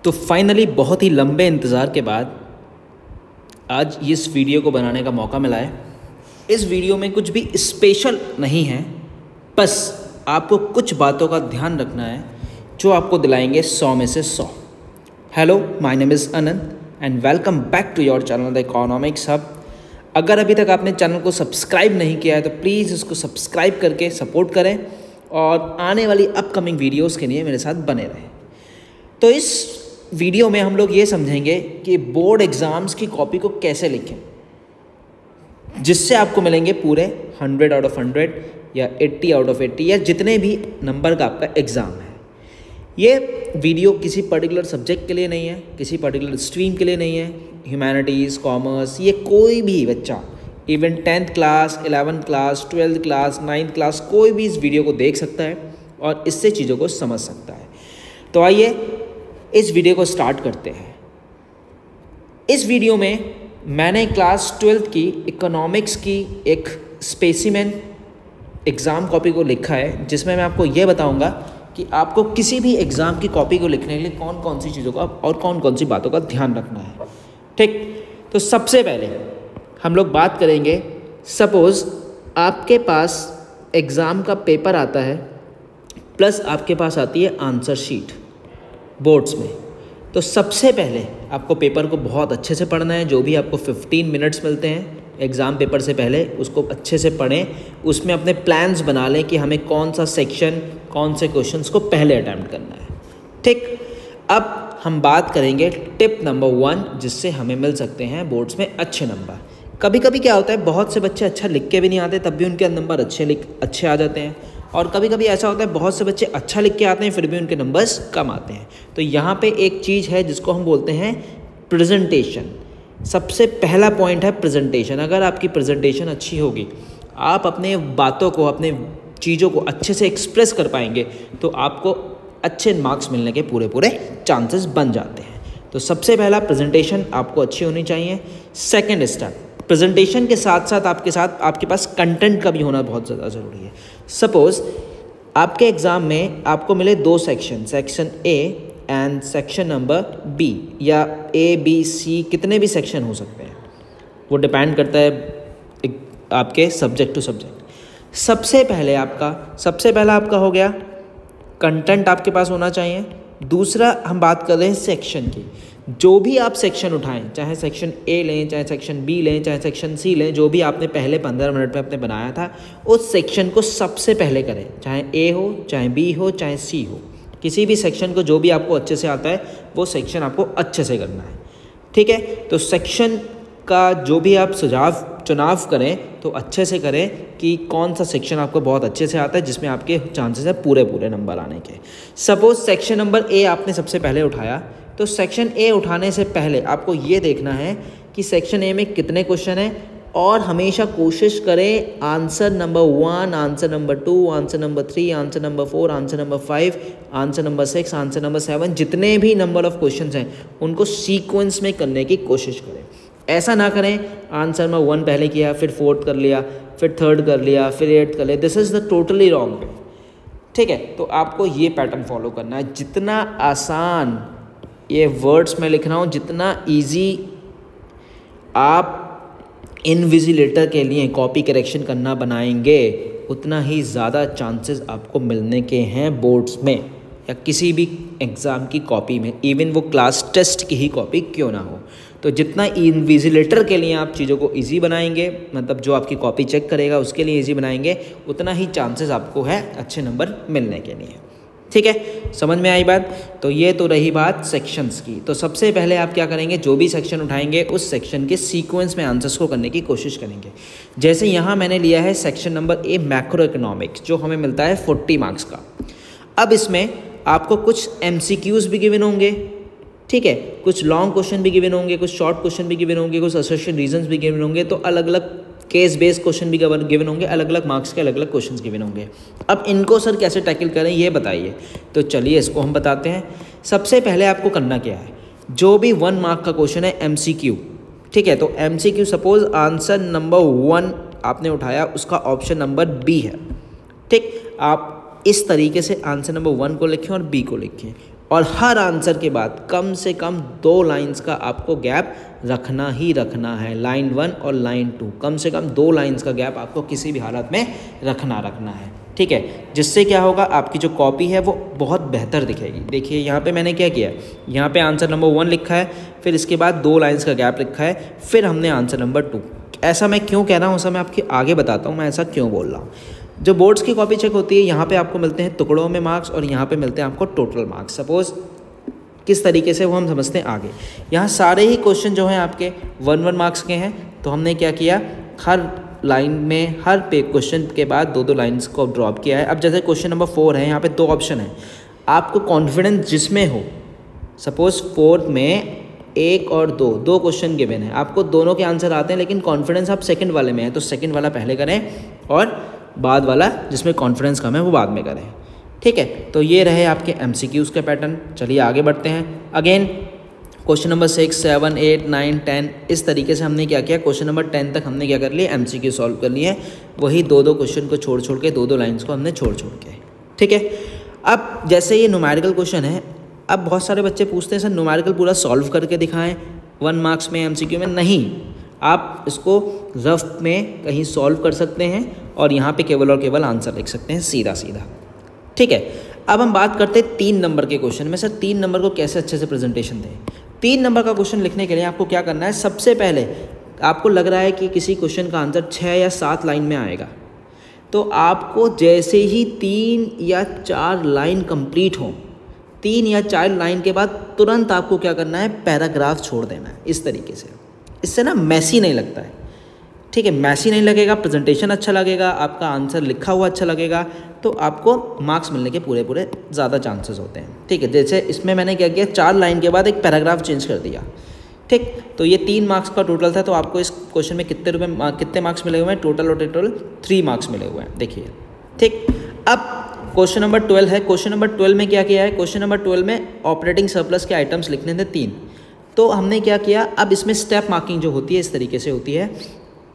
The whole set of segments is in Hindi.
तो फाइनली बहुत ही लंबे इंतज़ार के बाद आज इस वीडियो को बनाने का मौका मिला है। इस वीडियो में कुछ भी स्पेशल नहीं है, बस आपको कुछ बातों का ध्यान रखना है जो आपको दिलाएंगे 100 में से 100। Hello, my name is Anant and welcome back to your channel the economics hub. अगर अभी तक आपने चैनल को सब्सक्राइब नहीं किया है तो प्लीज़ इसको सब्सक्राइब करके सपोर्ट करें और आने वाली अपकमिंग वीडियोस के लिए मेरे साथ बने रहें। तो इस वीडियो में हम लोग ये समझेंगे कि बोर्ड एग्ज़ाम्स की कॉपी को कैसे लिखें जिससे आपको मिलेंगे पूरे 100 आउट ऑफ 100 या 80 आउट ऑफ 80 या जितने भी नंबर का आपका एग्ज़ाम है। ये वीडियो किसी पर्टिकुलर सब्जेक्ट के लिए नहीं है, किसी पर्टिकुलर स्ट्रीम के लिए नहीं है। ह्यूमैनिटीज़, कॉमर्स, ये कोई भी बच्चा, even 10th class, 11th class, 12th class, 9th class, कोई भी इस वीडियो को देख सकता है और इससे चीज़ों को समझ सकता है। तो आइए इस वीडियो को स्टार्ट करते हैं। इस वीडियो में मैंने क्लास 12th की इकोनॉमिक्स की एक स्पेसिमेन एग्ज़ाम कॉपी को लिखा है, जिसमें मैं आपको ये बताऊंगा कि आपको किसी भी एग्ज़ाम की कॉपी को लिखने के लिए कौन कौन सी चीज़ों का और कौन कौन सी बातों का ध्यान रखना है। ठीक, तो सबसे पहले हम लोग बात करेंगे, सपोज़ आपके पास एग्ज़ाम का पेपर आता है प्लस आपके पास आती है आंसर शीट बोर्ड्स में। तो सबसे पहले आपको पेपर को बहुत अच्छे से पढ़ना है। जो भी आपको 15 मिनट्स मिलते हैं एग्ज़ाम पेपर से पहले, उसको अच्छे से पढ़ें। उसमें अपने प्लान्स बना लें कि हमें कौन सा सेक्शन, कौन से क्वेश्चंस को पहले अटैम्प्ट करना है। ठीक, अब हम बात करेंगे टिप नंबर 1 जिससे हमें मिल सकते हैं बोर्ड्स में अच्छे नंबर। कभी कभी क्या होता है, बहुत से बच्चे अच्छा लिख के भी नहीं आते, तब भी उनके नंबर अच्छे आ जाते हैं। और कभी कभी ऐसा होता है बहुत से बच्चे अच्छा लिख के आते हैं फिर भी उनके नंबर्स कम आते हैं। तो यहाँ पे एक चीज़ है जिसको हम बोलते हैं प्रेजेंटेशन। सबसे पहला पॉइंट है प्रेजेंटेशन। अगर आपकी प्रेजेंटेशन अच्छी होगी, आप अपने बातों को, अपने चीज़ों को अच्छे से एक्सप्रेस कर पाएंगे, तो आपको अच्छे मार्क्स मिलने के पूरे चांसेस बन जाते हैं। तो सबसे पहला प्रेजेंटेशन आपको अच्छी होनी चाहिए। सेकेंड स्टेप, प्रेजेंटेशन के साथ साथ आपके पास कंटेंट का भी होना बहुत ज़्यादा ज़रूरी है। सपोज़ आपके एग्ज़ाम में आपको मिले 2 section, section A and section number B, या ए बी सी, कितने भी सेक्शन हो सकते हैं, वो डिपेंड करता है आपके सब्जेक्ट टू सब्जेक्ट। सबसे पहला आपका हो गया कंटेंट, आपके पास होना चाहिए। दूसरा हम बात कर रहे हैं सेक्शन की। जो भी आप सेक्शन उठाएं, चाहे सेक्शन ए लें, चाहे सेक्शन बी लें, चाहे सेक्शन सी लें, जो भी आपने पहले 15 मिनट में अपने बनाया था, उस सेक्शन को सबसे पहले करें। चाहे ए हो, चाहे बी हो, चाहे सी हो, किसी भी सेक्शन को जो भी आपको अच्छे से आता है वो सेक्शन आपको अच्छे से करना है। ठीक है, तो सेक्शन का जो भी आप चुनाव करें तो अच्छे से करें कि कौन सा सेक्शन आपको बहुत अच्छे से आता है, जिसमें आपके चांसेस है पूरे नंबर आने के। सपोज़ सेक्शन नंबर ए आपने सबसे पहले उठाया, तो सेक्शन ए उठाने से पहले आपको ये देखना है कि सेक्शन ए में कितने क्वेश्चन हैं, और हमेशा कोशिश करें answer number 1, answer number 2, answer number 3, answer number 4, answer number 5, answer number 6, answer number 7, जितने भी नंबर ऑफ़ क्वेश्चंस हैं उनको सीक्वेंस में करने की कोशिश करें। ऐसा ना करें आंसर नंबर 1 पहले किया, फिर 4th कर लिया, फिर 3rd कर लिया, फिर 8th कर लिया। This is the totally wrong way. ठीक है, तो आपको ये पैटर्न फॉलो करना है। जितना आसान ये वर्ड्स में लिख रहा हूँ, जितना इजी आप इनविजिलेटर के लिए कॉपी करेक्शन करना बनाएंगे, उतना ही ज़्यादा चांसेस आपको मिलने के हैं बोर्ड्स में या किसी भी एग्ज़ाम की कॉपी में, इवन वो क्लास टेस्ट की ही कॉपी क्यों ना हो। तो जितना इनविजिलेटर के लिए आप चीज़ों को इजी बनाएंगे, मतलब जो आपकी कॉपी चेक करेगा उसके लिए इजी बनाएंगे, उतना ही चांसेस आपको है अच्छे नंबर मिलने के लिए। ठीक है, समझ में आई बात। तो ये तो रही बात सेक्शंस की। तो सबसे पहले आप क्या करेंगे, जो भी सेक्शन उठाएंगे उस सेक्शन के सीक्वेंस में आंसर्स को करने की कोशिश करेंगे। जैसे यहाँ मैंने लिया है section number A macro economics, जो हमें मिलता है 40 मार्क्स का। अब इसमें आपको कुछ MCQs भी गिवन होंगे, ठीक है, कुछ लॉन्ग क्वेश्चन भी गिवन होंगे, कुछ शॉर्ट क्वेश्चन भी गिवन होंगे, कुछ असर्शन रीजंस भी गिवन होंगे। तो अलग अलग केस बेस्ड क्वेश्चन भी गिवन होंगे, अलग अलग मार्क्स के अलग अलग क्वेश्चंस गिवन होंगे। अब इनको सर कैसे टैकल करें ये बताइए। तो चलिए इसको हम बताते हैं। सबसे पहले आपको करना क्या है, जो भी 1 मार्क का क्वेश्चन है MCQ, ठीक है, तो MCQ सपोज आंसर नंबर 1 आपने उठाया, उसका ऑप्शन नंबर बी है। ठीक, आप इस तरीके से आंसर नंबर 1 को लिखें और बी को लिखें। और हर आंसर के बाद कम से कम 2 लाइंस का आपको गैप रखना ही रखना है। लाइन 1 और लाइन 2, कम से कम 2 लाइंस का गैप आपको किसी भी हालत में रखना है, ठीक है। जिससे क्या होगा, आपकी जो कॉपी है वो बहुत बेहतर दिखेगी। देखिए यहाँ पे मैंने क्या किया, यहाँ पे आंसर नंबर 1 लिखा है, फिर इसके बाद 2 लाइंस का गैप लिखा है, फिर हमने आंसर नंबर 2। ऐसा मैं क्यों कह रहा हूँ, ऐसा मैं आपके आगे बताता हूँ मैं ऐसा क्यों बोल रहा हूँ। जो बोर्ड्स की कॉपी चेक होती है, यहाँ पे आपको मिलते हैं टुकड़ों में मार्क्स और यहाँ पे मिलते हैं आपको टोटल मार्क्स। सपोज़ किस तरीके से वो हम समझते हैं आगे। यहाँ सारे ही क्वेश्चन जो हैं आपके 1-1 मार्क्स के हैं, तो हमने क्या किया, हर लाइन में हर पे क्वेश्चन के बाद 2-2 लाइन्स को ड्रॉप किया है। अब जैसे क्वेश्चन नंबर 4 है, यहाँ पे 2 ऑप्शन है, आपको कॉन्फिडेंस जिसमें हो, सपोज़ 4 में 1 और 2 क्वेश्चन गिवन है, आपको दोनों के आंसर आते हैं, लेकिन कॉन्फिडेंस आप सेकंड वाले में है, तो सेकंड वाला पहले करें और बाद वाला जिसमें कॉन्फिडेंस कम है वो बाद में करें, ठीक है। तो ये रहे आपके MCQs के पैटर्न। चलिए आगे बढ़ते हैं। अगेन क्वेश्चन नंबर 6, 7, 8, 9, 10 इस तरीके से हमने क्या किया, क्वेश्चन नंबर 10 तक हमने क्या कर लिया, MCQ सॉल्व कर लिए। वही 2-2 क्वेश्चन को छोड़ के 2-2 लाइन्स को हमने छोड़ के, ठीक है। अब जैसे ये न्यूमेरिकल क्वेश्चन है, अब बहुत सारे बच्चे पूछते हैं सर न्यूमेरिकल पूरा सॉल्व करके दिखाएं 1 मार्क्स में MCQ में। नहीं, आप इसको रफ में कहीं सॉल्व कर सकते हैं और यहाँ पे केवल और केवल आंसर लिख सकते हैं सीधा, ठीक है। अब हम बात करते हैं 3 नंबर के क्वेश्चन में। सर 3 नंबर को कैसे अच्छे से प्रेजेंटेशन दें। 3 नंबर का क्वेश्चन लिखने के लिए आपको क्या करना है, सबसे पहले आपको लग रहा है कि किसी क्वेश्चन का आंसर 6 या 7 लाइन में आएगा, तो आपको जैसे ही 3 या 4 लाइन कंप्लीट हो, 3 या 4 लाइन के बाद तुरंत आपको क्या करना है, पैराग्राफ छोड़ देना है इस तरीके से। इससे ना मैसी नहीं लगता है, ठीक है। मैसी नहीं लगेगा, प्रेजेंटेशन अच्छा लगेगा, आपका आंसर लिखा हुआ अच्छा लगेगा, तो आपको मार्क्स मिलने के पूरे ज़्यादा चांसेस होते हैं, ठीक है। जैसे इसमें मैंने क्या किया, 4 लाइन के बाद एक पैराग्राफ चेंज कर दिया, ठीक। तो ये 3 मार्क्स का टोटल था, तो आपको इस क्वेश्चन में कितने मार्क्स मिले हुए हैं, टोटल 3 मार्क्स मिले हुए हैं, देखिए, ठीक। अब क्वेश्चन नंबर 12 है। क्वेश्चन नंबर 12 में क्या किया है, क्वेश्चन नंबर 12 में ऑपरेटिंग सरप्लस के आइटम्स लिखने थे 3, तो हमने क्या किया, अब इसमें स्टेप मार्किंग जो होती है इस तरीके से होती है।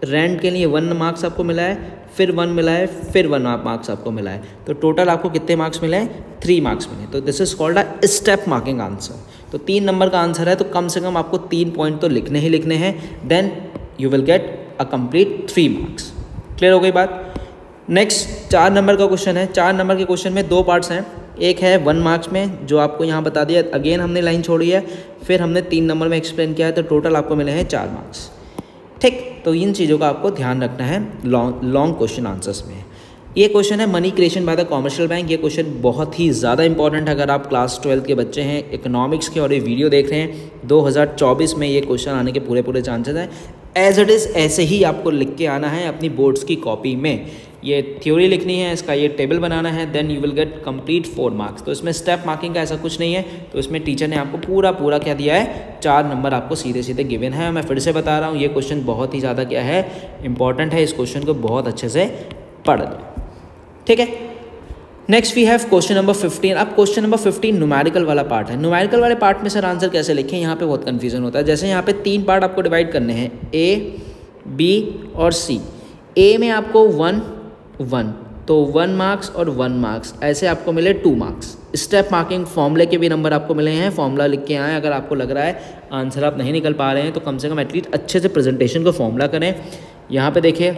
रेंट के लिए 1 मार्क्स आपको मिला है, फिर 1 मिला है, फिर 1 मार्क्स आपको मिला है, तो टोटल आपको कितने मार्क्स मिले हैं, 3 मार्क्स मिले। तो this is called a step marking answer. तो 3 नंबर का आंसर है, तो कम से कम आपको 3 पॉइंट तो लिखने ही लिखने हैं, then you will get a complete 3 marks. Clear हो गई बात। नेक्स्ट 4 नंबर का क्वेश्चन है। 4 नंबर के क्वेश्चन में 2 पार्ट्स हैं। एक है 1 मार्क्स में, जो आपको यहाँ बता दिया, अगेन हमने लाइन छोड़ी है, फिर हमने 3 नंबर में एक्सप्लेन किया है, तो टोटल आपको मिले हैं 4 मार्क्स, ठीक। तो इन चीज़ों का आपको ध्यान रखना है लॉन्ग क्वेश्चन आंसर्स में। ये क्वेश्चन है money creation by the commercial bank. ये क्वेश्चन बहुत ही ज़्यादा इंपॉर्टेंट है अगर आप क्लास 12 के बच्चे हैं, इकोनॉमिक्स के, और ये वीडियो देख रहे हैं। 2024 में ये क्वेश्चन आने के पूरे चांसेस हैं। एज इट इज़ ऐसे ही आपको लिख के आना है अपनी बोर्ड्स की कॉपी में। ये थ्योरी लिखनी है, इसका ये टेबल बनाना है, then you will get complete 4 marks. तो इसमें स्टेप मार्किंग का ऐसा कुछ नहीं है, तो इसमें टीचर ने आपको पूरा क्या दिया है, 4 नंबर आपको सीधे गिवन है। मैं फिर से बता रहा हूँ, ये क्वेश्चन बहुत ही ज़्यादा क्या है, इंपॉर्टेंट है। इस क्वेश्चन को बहुत अच्छे से पढ़ लें, ठीक है। Next we have question number 15। अब क्वेश्चन नंबर 15 न्यूमेरिकल वाला पार्ट है। न्यूमेरिकल वाले पार्ट में सर आंसर कैसे लिखें, यहाँ पे बहुत कंफ्यूजन होता है। जैसे यहाँ पे 3 पार्ट आपको डिवाइड करने हैं, A, B और C। A में आपको 1, तो 1 मार्क्स और 1 मार्क्स, ऐसे आपको मिले 2 मार्क्स। स्टेप मार्किंग फॉर्मूले के भी नंबर आपको मिले हैं, फॉर्मूला लिख के आए। अगर आपको लग रहा है आंसर आप नहीं निकल पा रहे हैं, तो कम से कम एटलीस्ट अच्छे से प्रेजेंटेशन को फॉर्मूला करें। यहाँ पे देखिए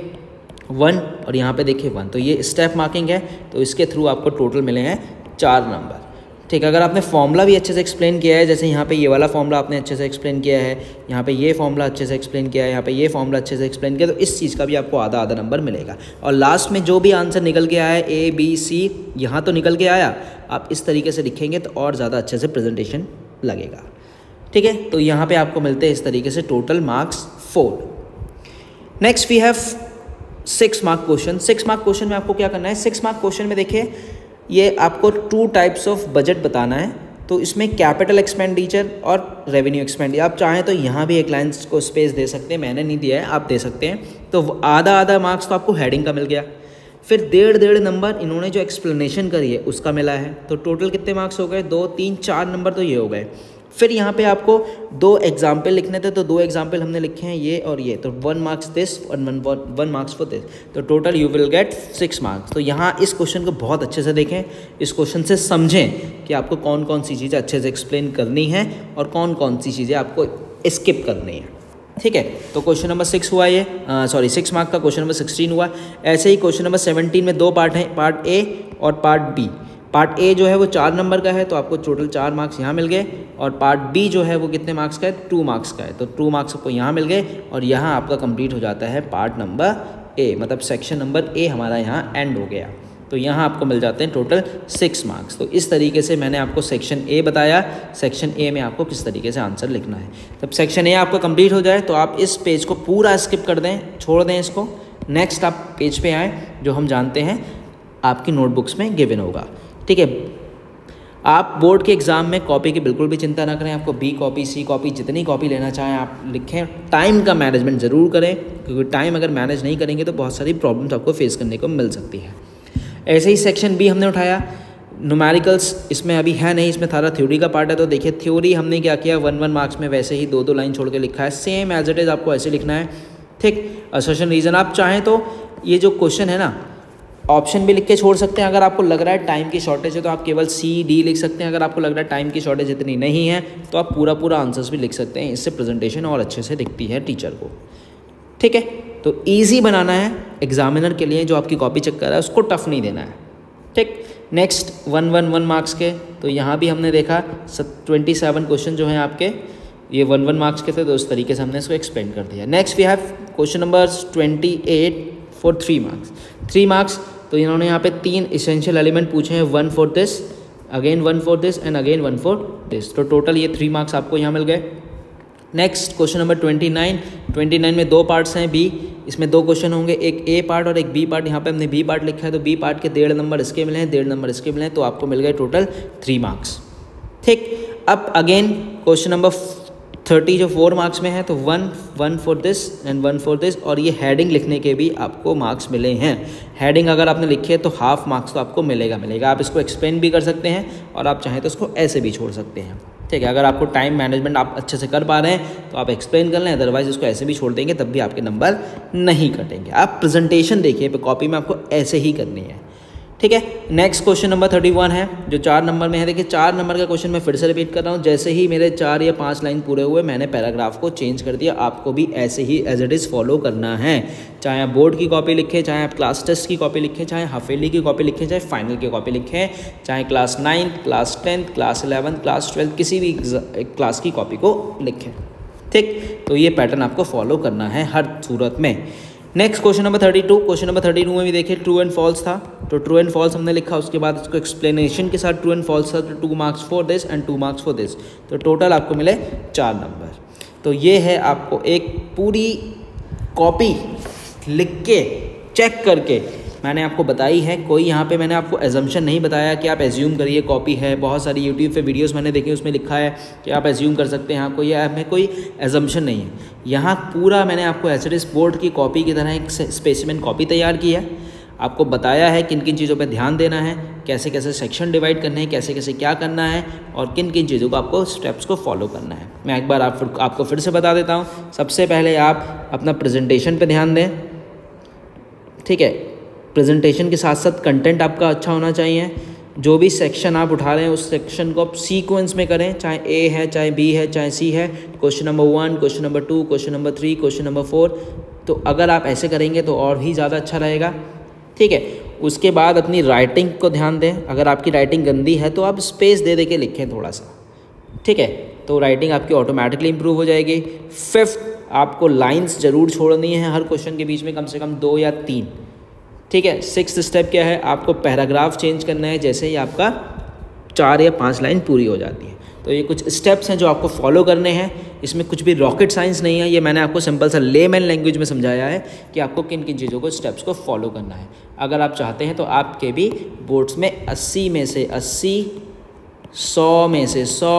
1 और यहाँ पे देखिए 1, तो ये स्टेप मार्किंग है, तो इसके थ्रू आपको टोटल मिले हैं 4 नंबर, ठीक। अगर आपने फॉर्मूला भी अच्छे से एक्सप्लेन किया है, जैसे यहाँ पे ये वाला फॉर्मूला आपने अच्छे से एक्सप्लेन किया है, यहाँ पे ये फॉर्मूला अच्छे से एक्सप्लेन किया है, यहाँ पे ये फॉर्मूला अच्छे से एक्सप्लेन किया, तो इस चीज़ का भी आपको आधा नंबर मिलेगा। और लास्ट में जो भी आंसर निकल के आया है, A, B, C, यहाँ तो निकल के आया, आप इस तरीके से लिखेंगे तो और ज़्यादा अच्छे से प्रेजेंटेशन लगेगा, ठीक है। तो यहाँ पर आपको मिलते हैं इस तरीके से total marks 4। Next we have 6 mark question. 6 mark question में आपको क्या करना है, 6 मार्क क्वेश्चन में देखिए ये आपको 2 टाइप्स ऑफ बजट बताना है। तो इसमें कैपिटल एक्सपेंडिचर और रेवेन्यू एक्सपेंडिचर, आप चाहें तो यहाँ भी एक लाइन को स्पेस दे सकते हैं, मैंने नहीं दिया है, आप दे सकते हैं। तो आधा मार्क्स तो आपको हेडिंग का मिल गया, फिर 1.5 नंबर इन्होंने जो एक्सप्लेनेशन करी है उसका मिला है। तो टोटल कितने मार्क्स हो गए, 2, 3, 4 नंबर तो ये हो गए। फिर यहाँ पे आपको 2 एग्जाम्पल लिखने थे, तो 2 एग्जाम्पल हमने लिखे हैं, ये और ये, तो 1 मार्क्स दिस और 1 मार्क्स फॉर दिस, तो total you will gate 6 marks. तो यहाँ इस क्वेश्चन को बहुत अच्छे से देखें, इस क्वेश्चन से समझें कि आपको कौन कौन सी चीज़ें अच्छे से एक्सप्लेन करनी है और कौन कौन सी चीज़ें आपको स्किप करनी है। ठीक है, तो क्वेश्चन नंबर 6 हुआ ये, 6 मार्क का क्वेश्चन नंबर 16 हुआ। ऐसे ही क्वेश्चन नंबर 17 में 2 पार्ट हैं, पार्ट ए और पार्ट बी। पार्ट ए जो है वो 4 नंबर का है, तो आपको टोटल 4 मार्क्स यहाँ मिल गए, और पार्ट बी जो है वो कितने मार्क्स का है, 2 मार्क्स का है, तो 2 मार्क्स आपको यहाँ मिल गए, और यहाँ आपका कंप्लीट हो जाता है पार्ट नंबर ए, मतलब सेक्शन नंबर ए हमारा यहाँ एंड हो गया। तो यहाँ आपको मिल जाते हैं टोटल 6 मार्क्स। तो इस तरीके से मैंने आपको सेक्शन ए बताया, सेक्शन ए में आपको किस तरीके से आंसर लिखना है। जब सेक्शन ए आपका कंप्लीट हो जाए तो आप इस पेज को पूरा स्किप कर दें, छोड़ दें इसको, नेक्स्ट आप पेज पे आएँ जो हम जानते हैं आपकी नोटबुक्स में गिवन होगा। ठीक है, आप बोर्ड के एग्ज़ाम में कॉपी की बिल्कुल भी चिंता ना करें, आपको बी कॉपी, सी कॉपी, जितनी कॉपी लेना चाहें आप लिखें। टाइम का मैनेजमेंट ज़रूर करें, क्योंकि टाइम अगर मैनेज नहीं करेंगे तो बहुत सारी प्रॉब्लम्स आपको फेस करने को मिल सकती है। ऐसे ही सेक्शन बी हमने उठाया, न्यूमेरिकल्स इसमें अभी है नहीं, इसमें सारा थ्योरी का पार्ट है। तो देखिए थ्योरी हमने क्या किया, 1 मार्क्स में वैसे ही 2 लाइन छोड़ के लिखा है, सेम एज इट इज़ आपको ऐसे लिखना है। ठीक, असर्शन रीज़न आप चाहें तो ये जो क्वेश्चन है ना, ऑप्शन भी लिख के छोड़ सकते हैं। अगर आपको लग रहा है टाइम की शॉर्टेज है तो आप केवल सी डी लिख सकते हैं। अगर आपको लग रहा है टाइम की शॉर्टेज इतनी नहीं है तो आप पूरा आंसर्स भी लिख सकते हैं। इससे प्रेजेंटेशन और अच्छे से दिखती है टीचर को। ठीक है, तो इजी बनाना है एग्जामिनर के लिए, जो आपकी कॉपी चेक कर रहा है उसको टफ नहीं देना है। ठीक, नेक्स्ट 1 मार्क्स के, तो यहाँ भी हमने देखा 27 क्वेश्चन जो हैं आपके ये 1 मार्क्स के थे, तो उस तरीके से हमने इसको एक्सप्लेन कर दिया। Next we have question number 28 for 3 marks. 3 marks, तो इन्होंने यहाँ पे 3 इसेंशियल एलिमेंट पूछे हैं, 1 for this, again 1 for this and again 1 for this, तो टोटल ये 3 मार्क्स आपको यहाँ मिल गए। नेक्स्ट क्वेश्चन नंबर 29 में 2 पार्ट्स हैं बी, इसमें 2 क्वेश्चन होंगे, एक ए पार्ट और एक बी पार्ट। यहाँ पे हमने बी पार्ट लिखा है, तो बी पार्ट के 1.5 नंबर इसके मिले हैं, 1.5 नंबर इसके मिले हैं, तो आपको मिल गए टोटल 3 मार्क्स। ठीक, अब अगेन क्वेश्चन नंबर 30 जो 4 मार्क्स में है, तो 1 for this and 1 for this, और ये हेडिंग लिखने के भी आपको मार्क्स मिले हैं। हेडिंग अगर आपने लिखी है तो हाफ मार्क्स तो आपको मिलेगा। आप इसको एक्सप्लेन भी कर सकते हैं और आप चाहें तो इसको ऐसे भी छोड़ सकते हैं। ठीक है, अगर आपको टाइम मैनेजमेंट आप अच्छे से कर पा रहे हैं तो आप एक्सप्लेन कर लें, अदरवाइज इसको ऐसे भी छोड़ देंगे तब भी आपके नंबर नहीं कटेंगे। आप प्रेजेंटेशन देखिए, कॉपी में आपको ऐसे ही करनी है। ठीक है, नेक्स्ट क्वेश्चन नंबर 31 है जो 4 नंबर में है। देखिए 4 नंबर का क्वेश्चन मैं फिर से रिपीट कर रहा हूँ, जैसे ही मेरे 4 या 5 लाइन पूरे हुए मैंने पैराग्राफ को चेंज कर दिया। आपको भी ऐसे ही एज इट इज़ फॉलो करना है, चाहे आप बोर्ड की कॉपी लिखें, चाहे आप क्लास टेस्ट की कॉपी लिखें, चाहे हाफेली की कॉपी लिखें, चाहे फाइनल की कॉपी लिखें, चाहे क्लास 9, क्लास 10, क्लास 11, क्लास 12, किसी भी क्लास की कॉपी को लिखें। ठीक, तो ये पैटर्न आपको फॉलो करना है हर सूरत में। Next question number 32, question number 32 में भी देखिए ट्रू एंड फॉल्स था, तो ट्रू एंड फॉल्स हमने लिखा, उसके बाद इसको एक्सप्लेनेशन के साथ ट्रू एंड फॉल्स था, तो 2 marks for this and 2 marks for this, तो टोटल आपको मिले 4 नंबर। तो ये है आपको एक पूरी कॉपी लिख के चेक करके मैंने आपको बताई है। कोई यहाँ पे मैंने आपको एजम्पशन नहीं बताया कि आप एज्यूम करिए कॉपी है। बहुत सारी यूट्यूब पे वीडियोस मैंने देखी, उसमें लिखा है कि आप एज्यूम कर सकते हैं, आपको यह में कोई एजम्पशन नहीं है। यहाँ पूरा मैंने आपको एसएडीएस बोर्ड की कॉपी की तरह एक स्पेसिमेन कॉपी तैयार की है। आपको बताया है किन किन चीज़ों पे ध्यान देना है, कैसे कैसे सेक्शन डिवाइड करने हैं, कैसे कैसे क्या करना है और किन किन चीज़ों को आपको स्टेप्स को फॉलो करना है। मैं एक बार आपको फिर से बता देता हूँ। सबसे पहले आप अपना प्रेजेंटेशन पे ध्यान दें। ठीक है, प्रेजेंटेशन के साथ साथ कंटेंट आपका अच्छा होना चाहिए। जो भी सेक्शन आप उठा रहे हैं उस सेक्शन को आप सीक्वेंस में करें, चाहे ए है, चाहे बी है, चाहे सी है। Question number 1, question number 2, question number 3, question number 4। तो अगर आप ऐसे करेंगे तो और भी ज़्यादा अच्छा रहेगा। ठीक है, उसके बाद अपनी राइटिंग को ध्यान दें। अगर आपकी राइटिंग गंदी है तो आप स्पेस दे दे के लिखें थोड़ा सा। ठीक है, तो राइटिंग आपकी ऑटोमेटिकली इंप्रूव हो जाएगी। 5th, आपको लाइंस ज़रूर छोड़नी है हर क्वेश्चन के बीच में, कम से कम 2 या 3। ठीक है, 6th स्टेप क्या है, आपको पैराग्राफ चेंज करना है जैसे ही आपका 4 या 5 लाइन पूरी हो जाती है। तो ये कुछ स्टेप्स हैं जो आपको फॉलो करने हैं। इसमें कुछ भी रॉकेट साइंस नहीं है, ये मैंने आपको सिंपल सा लेमैन लैंग्वेज में समझाया है कि आपको किन किन चीज़ों को स्टेप्स को फॉलो करना है। अगर आप चाहते हैं तो आपके भी बोर्ड्स में 80 में से 80, 100 में से 100,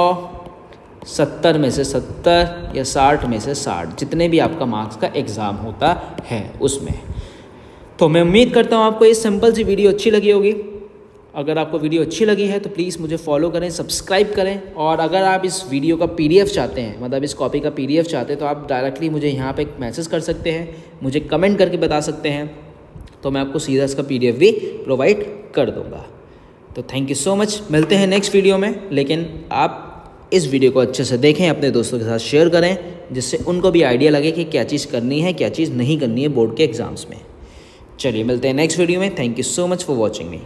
70 में से 70 या 60 में से 60, जितने भी आपका मार्क्स का एग्ज़ाम होता है उसमें। तो मैं उम्मीद करता हूँ आपको ये सिंपल सी वीडियो अच्छी लगी होगी। अगर आपको वीडियो अच्छी लगी है तो प्लीज़ मुझे फॉलो करें, सब्सक्राइब करें। और अगर आप इस वीडियो का PDF चाहते हैं, मतलब इस कॉपी का PDF चाहते हैं, तो आप डायरेक्टली मुझे यहाँ पे एक मैसेज कर सकते हैं, मुझे कमेंट करके बता सकते हैं, तो मैं आपको सीधा इसका PDF भी प्रोवाइड कर दूँगा। तो थैंक यू सो मच, मिलते हैं नेक्स्ट वीडियो में। लेकिन आप इस वीडियो को अच्छे से देखें, अपने दोस्तों के साथ शेयर करें, जिससे उनको भी आइडिया लगे कि क्या चीज़ करनी है, क्या चीज़ नहीं करनी है बोर्ड के एग्ज़ाम्स में। चलिए मिलते हैं नेक्स्ट वीडियो में। Thank you so much for watching me.